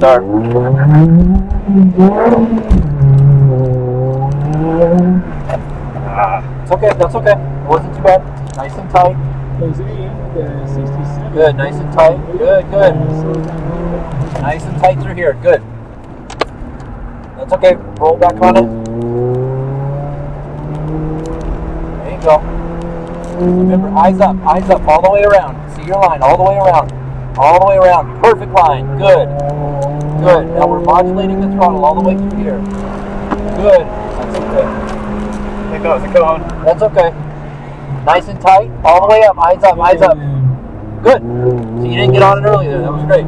start. It's okay, that's okay. It wasn't too bad. Nice and tight. Good, nice and tight. Good, good. Nice and tight through here. Good. That's okay. Roll back on it. There you go. Remember, eyes up, all the way around. See your line, all the way around. All the way around. Perfect line. Good. Good. Now we're modulating the throttle all the way through here. Good. That's okay. I think that was a cone. That's okay. Nice and tight. All the way up. Eyes up, eyes up. Good. So you didn't get on it early there. That was great.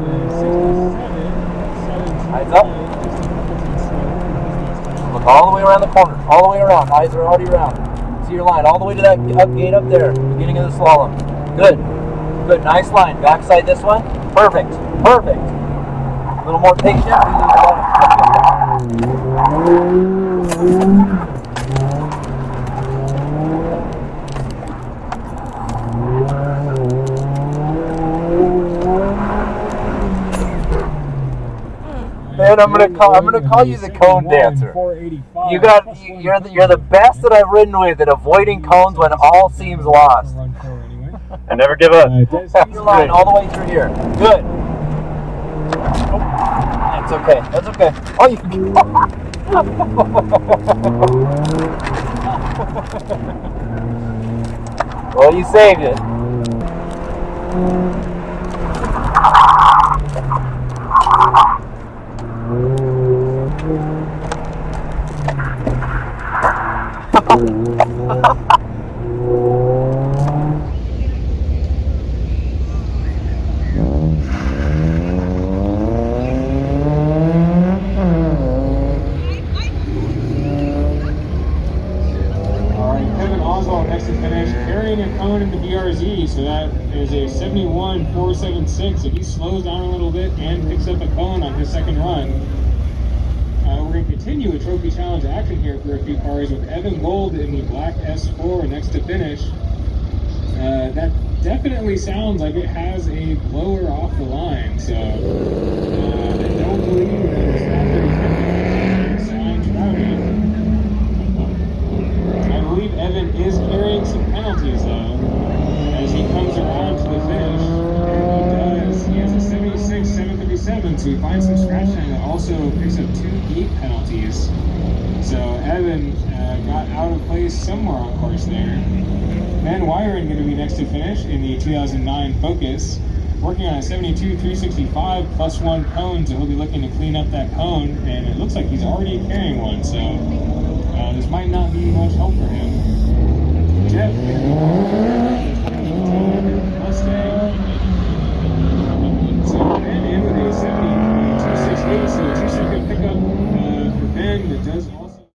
Eyes up. Look all the way around the corner. All the way around. Eyes are already around. See your line all the way to that gate up there. Beginning of the slalom. Good. Good. Nice line. Backside this one. Perfect. Perfect. A little more patient. Man, I'm gonna call you the cone dancer. You're the best that I've ridden with at avoiding cones when all seems lost. I never give up. Your line all the way through here. Good. That's okay. That's okay. Oh, you. Well, you saved it. So that is a 71.476. If he slows down a little bit and picks up a cone on his second run, we're going to continue a trophy challenge action here for a few cars with Evan Gold in the black S4 next to finish. That definitely sounds like it has a blower off the line. So I don't believe that it's not very signs routing. I believe Evan is carrying some penalties though. As he comes around to the finish, he has a 76.757, so he finds some scratch time that also picks up 2 gate penalties. So Evan got out of place somewhere on course there. Ben Wyron going to be next to finish in the 2009 Focus, working on a 72.365 plus 1 cone, so he'll be looking to clean up that cone, and it looks like he's already carrying one, so this might not be much help for him. Jeff.